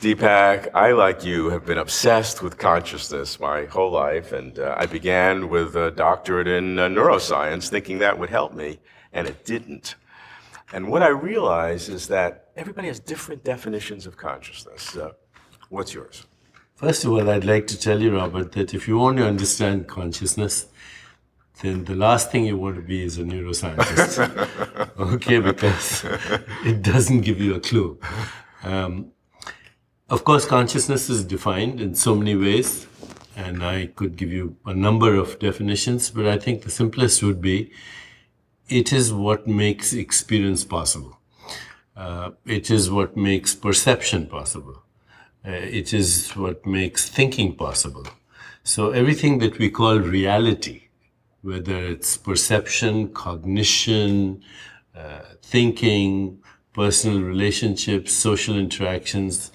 Deepak, I, like you, have been obsessed with consciousness my whole life, and I began with a doctorate in neuroscience thinking that would help me, and it didn't. And what I realize is that everybody has different definitions of consciousness. What's yours? First of all, I'd like to tell you, Robert, that if you want to understand consciousness, then the last thing you want to be is a neuroscientist. Okay, because it doesn't give you a clue. Of course, consciousness is defined in so many ways, and I could give you a number of definitions, but I think the simplest would be, it is what makes experience possible. It is what makes perception possible. It is what makes thinking possible. So everything that we call reality, whether it's perception, cognition, thinking, personal relationships, social interactions,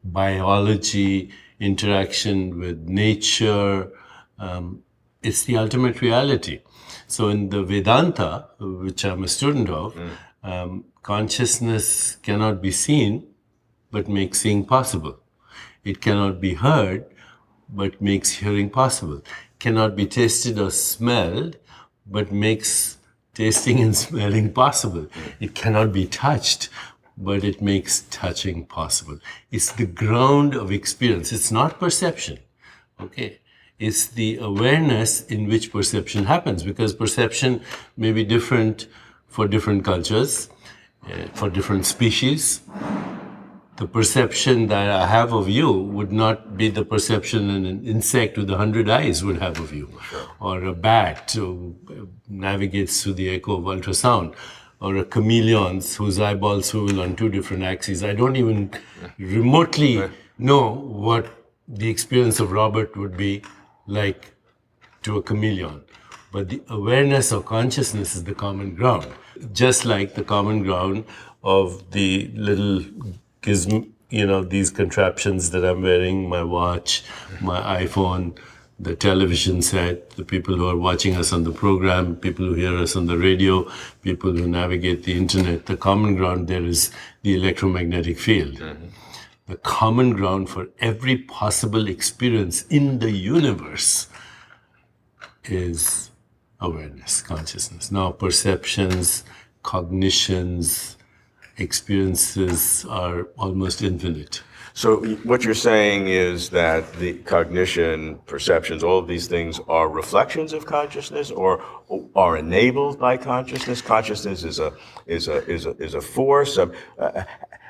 biology, interaction with nature, it's the ultimate reality. So in the Vedanta, which I'm a student of, consciousness cannot be seen, but makes seeing possible. It cannot be heard, but makes hearing possible. Cannot be tasted or smelled, but makes tasting and smelling possible. It cannot be touched, but it makes touching possible. It's the ground of experience. It's not perception, okay? It's the awareness in which perception happens, because perception may be different for different cultures, for different species. The perception that I have of you would not be the perception an insect with 100 eyes would have of you, or a bat who navigates through the echo of ultrasound, or a chameleon whose eyeballs swivel on two different axes. I don't even remotely know what the experience of Robert would be like to a chameleon. But the awareness of consciousness is the common ground, just like the common ground of the little gizmo, these contraptions that I'm wearing, my watch, my iPhone, the television set, the people who are watching us on the program, people who hear us on the radio, people who navigate the internet. The common ground there is the electromagnetic field. The common ground for every possible experience in the universe is awareness, consciousness. Now, perceptions, cognitions, experiences are almost infinite. So what you're saying is that the cognition, perceptions, all of these things are reflections of consciousness, or are enabled by consciousness. Consciousness is a force.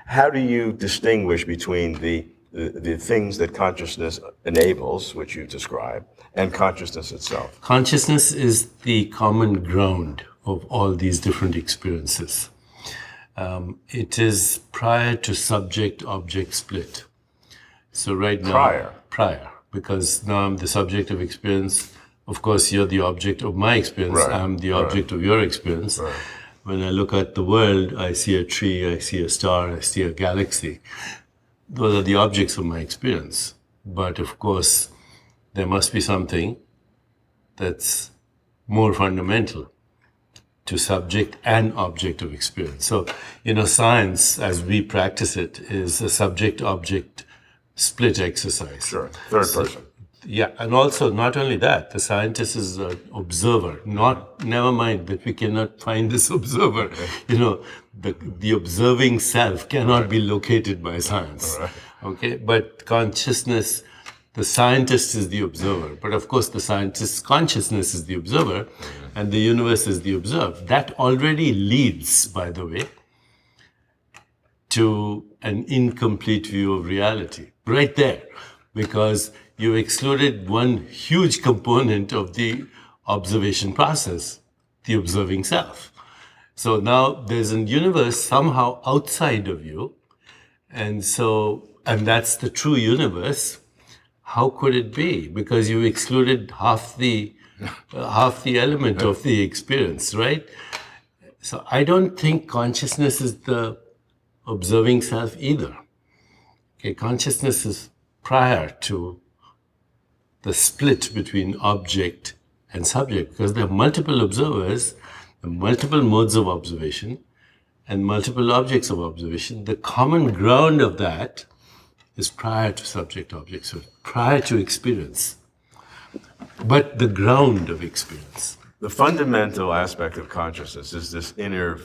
How do you distinguish between the things that consciousness enables, which you describe, and consciousness itself? Consciousness is the common ground of all these different experiences. It is prior to subject-object split. So right now... Prior. Because now I'm the subject of experience. Of course, you're the object of my experience. Right. I'm the object of your experience. Right. When I look at the world, I see a tree, I see a star, I see a galaxy. Those are the objects of my experience. But of course, there must be something that's more fundamental to subject and object of experience. So, science, as we practice it, is a subject-object split exercise. Sure, third person. Yeah, and also, not only that, the scientist is an observer. Never mind that we cannot find this observer. The observing self cannot be located by science. Right. Okay, but consciousness, the scientist is the observer, but of course the scientist's consciousness is the observer, and the universe is the observed. That already leads, by the way, to an incomplete view of reality, right there, because you excluded one huge component of the observation process, the observing self. So now there's a universe somehow outside of you, and that's the true universe. How could it be? Because you excluded half the element of the experience, right? So I don't think consciousness is the observing self either. Okay, consciousness is prior to the split between object and subject, because there are multiple observers, multiple modes of observation, and multiple objects of observation. The common ground of that is prior to subject-object split, prior to experience, but the ground of experience. The fundamental aspect of consciousness is this inner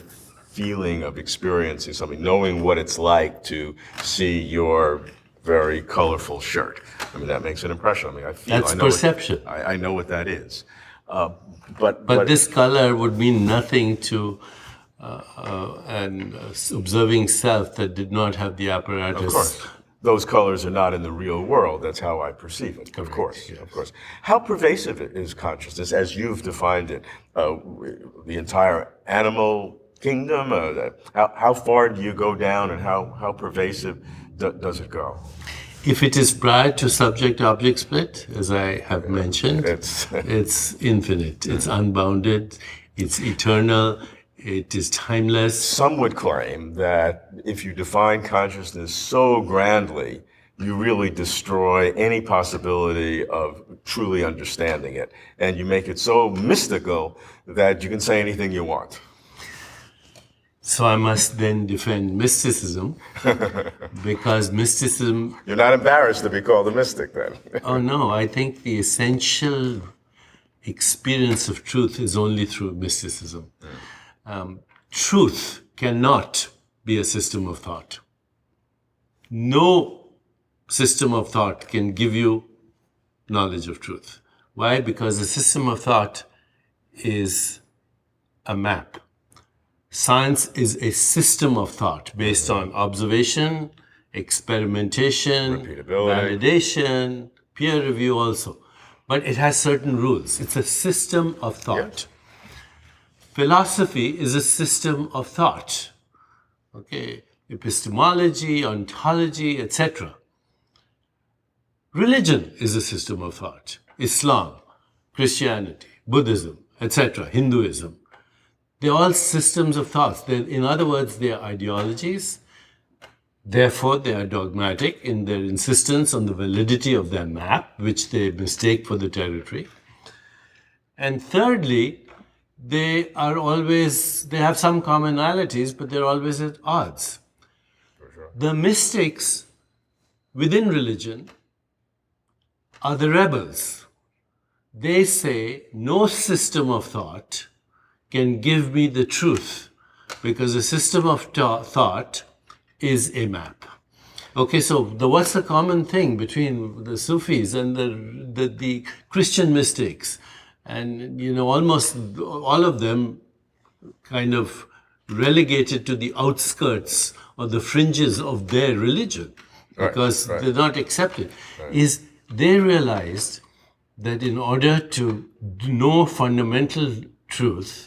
feeling of experiencing something, knowing what it's like to see your very colorful shirt. I mean, that makes an impression on me. That's perception. I know what that is. But this color would mean nothing to an observing self that did not have the apparatus. Of course. Those colors are not in the real world. That's how I perceive it. Correct. Of course, yes. Of course. How pervasive is consciousness, as you've defined it? The entire animal kingdom? How far do you go down, and how pervasive does it go? If it is prior to subject-object split, as I have mentioned, it's infinite, it's unbounded, it's eternal, it is timeless. Some would claim that if you define consciousness so grandly, you really destroy any possibility of truly understanding it. And you make it so mystical that you can say anything you want. So I must then defend mysticism, because mysticism... You're not embarrassed to be called a mystic, then? Oh, no. I think the essential experience of truth is only through mysticism. Truth cannot be a system of thought. No system of thought can give you knowledge of truth. Why? Because a system of thought is a map. Science is a system of thought based on observation, experimentation, validation, peer review also. But it has certain rules. It's a system of thought. Yes. Philosophy is a system of thought. Okay, epistemology, ontology, etc. Religion is a system of thought. Islam, Christianity, Buddhism, etc., Hinduism. They're all systems of thoughts. In other words, they are ideologies. Therefore, they are dogmatic in their insistence on the validity of their map, which they mistake for the territory. And thirdly, they have some commonalities, but they're always at odds. For sure. The mystics within religion are the rebels. They say no system of thought can give me the truth, because a system of thought is a map. Okay, so what's the common thing between the Sufis and the Christian mystics? And, almost all of them kind of relegated to the outskirts or the fringes of their religion, because they're not accepted, is they realized that in order to know fundamental truth,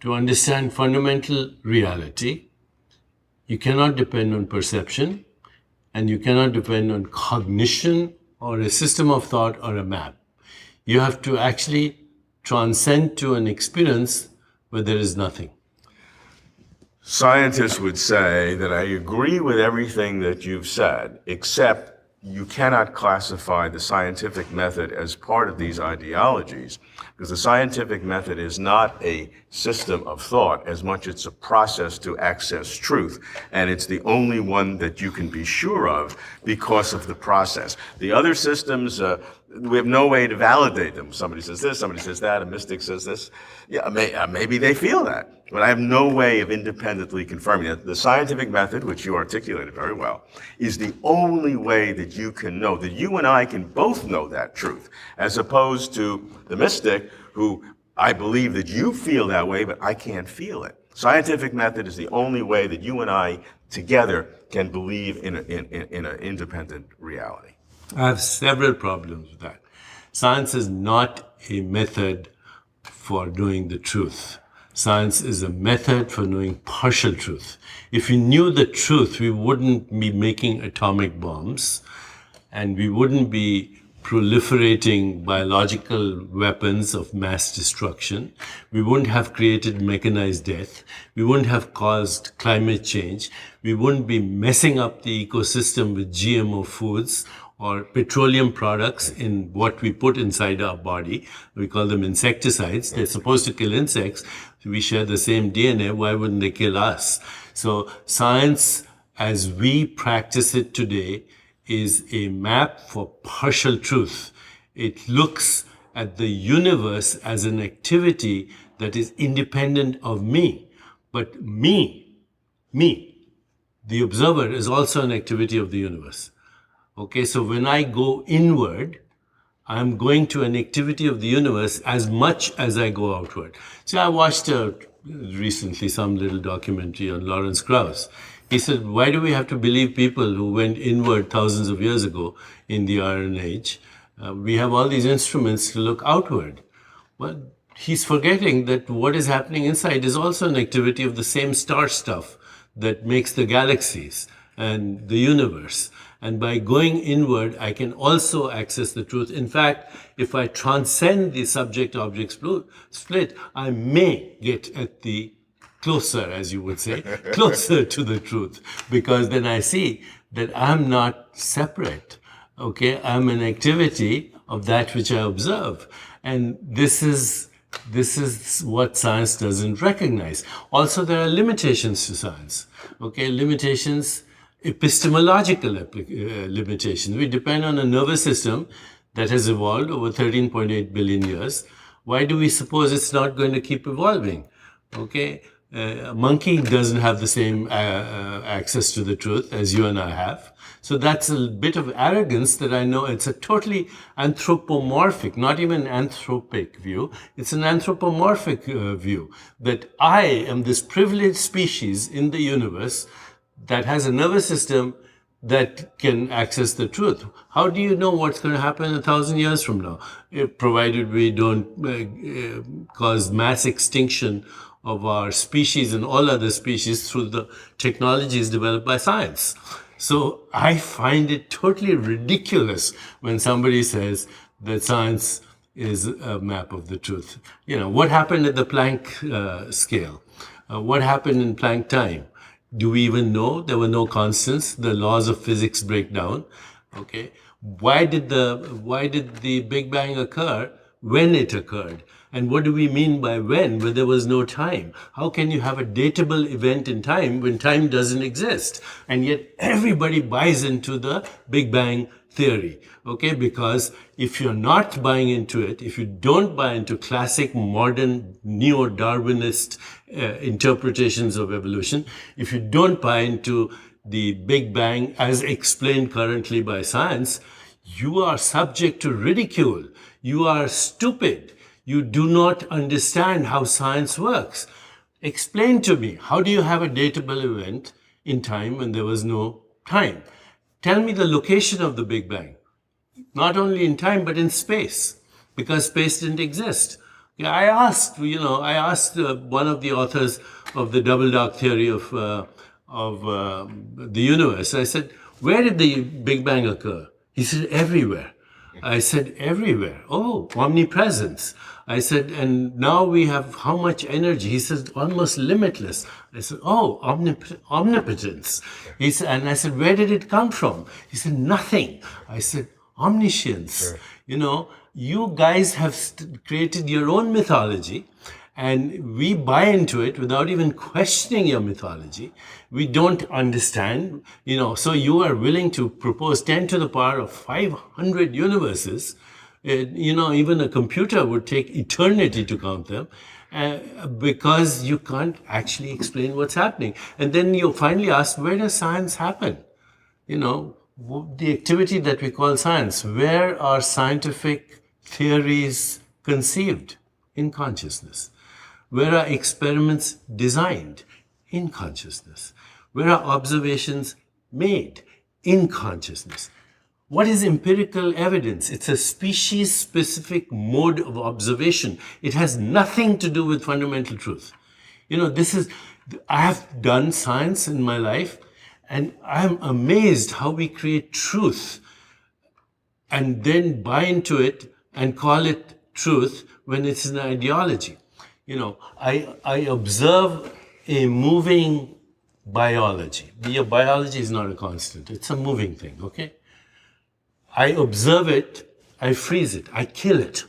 to understand fundamental reality, you cannot depend on perception, and you cannot depend on cognition or a system of thought or a map. You have to actually transcend to an experience where there is nothing. Scientists would say that I agree with everything that you've said, except you cannot classify the scientific method as part of these ideologies, because the scientific method is not a system of thought as much as it's a process to access truth. And it's the only one that you can be sure of because of the process. The other systems, we have no way to validate them. Somebody says this, somebody says that, a mystic says this. Yeah, maybe they feel that, but I have no way of independently confirming it. The scientific method, which you articulated very well, is the only way that you can know, that you and I can both know that truth, as opposed to the mystic who, I believe that you feel that way, but I can't feel it. Scientific method is the only way that you and I together can believe in an independent reality. I have several problems with that. Science is not a method for knowing the truth. Science is a method for knowing partial truth. If we knew the truth, we wouldn't be making atomic bombs, and we wouldn't be proliferating biological weapons of mass destruction. We wouldn't have created mechanized death. We wouldn't have caused climate change. We wouldn't be messing up the ecosystem with GMO foods or petroleum products in what we put inside our body. We call them insecticides. They're supposed to kill insects. We share the same DNA. Why wouldn't they kill us? So science, as we practice it today, is a map for partial truth. It looks at the universe as an activity that is independent of me. But me, the observer, is also an activity of the universe. Okay, so when I go inward, I'm going to an activity of the universe as much as I go outward. So I watched recently some little documentary on Lawrence Krauss. He said, why do we have to believe people who went inward thousands of years ago in the Iron Age? We have all these instruments to look outward. Well, he's forgetting that what is happening inside is also an activity of the same star stuff that makes the galaxies and the universe. And by going inward, I can also access the truth. In fact, if I transcend the subject-object split, I may get at the closer, as you would say, closer to the truth, because then I see that I'm not separate. Okay, I'm an activity of that which I observe. And this is what science doesn't recognize. Also, there are limitations to science. Okay, limitations, epistemological limitations. We depend on a nervous system that has evolved over 13.8 billion years. Why do we suppose it's not going to keep evolving? Okay, a monkey doesn't have the same access to the truth as you and I have. So that's a bit of arrogance that I know. It's a totally anthropomorphic, not even anthropic view. It's an anthropomorphic view that I am this privileged species in the universe that has a nervous system that can access the truth. How do you know what's going to happen 1,000 years from now, provided we don't cause mass extinction of our species and all other species through the technologies developed by science? So I find it totally ridiculous when somebody says that science is a map of the truth. You know, what happened at the Planck scale? What happened in Planck time? Do we even know? There were no constants. The laws of physics break down. Okay. Why did the Big Bang occur when it occurred? And what do we mean by when there was no time? How can you have a datable event in time when time doesn't exist? And yet everybody buys into the Big Bang theory, okay? Because if you're not buying into it, if you don't buy into classic modern neo-Darwinist interpretations of evolution, if you don't buy into the Big Bang as explained currently by science, you are subject to ridicule. You are stupid. You do not understand how science works. Explain to me, how do you have a datable event in time when there was no time? Tell me the location of the Big Bang, not only in time, but in space, because space didn't exist. I asked one of the authors of the double dark theory of the universe. I said, where did the Big Bang occur? He said, everywhere. I said, everywhere. Oh, omnipresence. I said, and now we have how much energy? He said, almost limitless. I said, oh, omnipotence. He said, and I said, where did it come from? He said, nothing. I said, omniscience. Sure. You know, you guys have created your own mythology, and we buy into it without even questioning your mythology. We don't understand, you know, so you are willing to propose 10 to the power of 500 universes. You know, even a computer would take eternity to count them because you can't actually explain what's happening. And then you finally ask, where does science happen? You know, the activity that we call science, where are scientific theories conceived? In consciousness. Where are experiments designed? In consciousness. Where are observations made? In consciousness. What is empirical evidence? It's a species-specific mode of observation. It has nothing to do with fundamental truth. You know, I have done science in my life, and I'm amazed how we create truth and then buy into it and call it truth when it's an ideology. You know, I observe a moving biology. Your biology is not a constant. It's a moving thing, okay? I observe it, I freeze it, I kill it.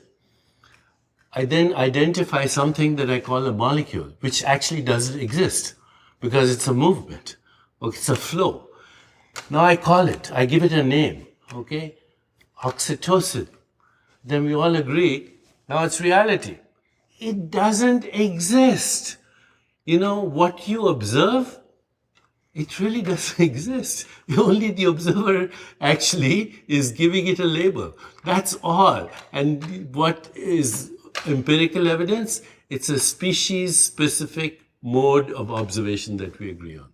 I then identify something that I call a molecule, which actually doesn't exist because it's a movement, or it's a flow. Now I call it, I give it a name, okay? Oxytocin. Then we all agree, now it's reality. It doesn't exist. You know, what you observe, it really doesn't exist. Only the observer actually is giving it a label. That's all. And what is empirical evidence? It's a species-specific mode of observation that we agree on.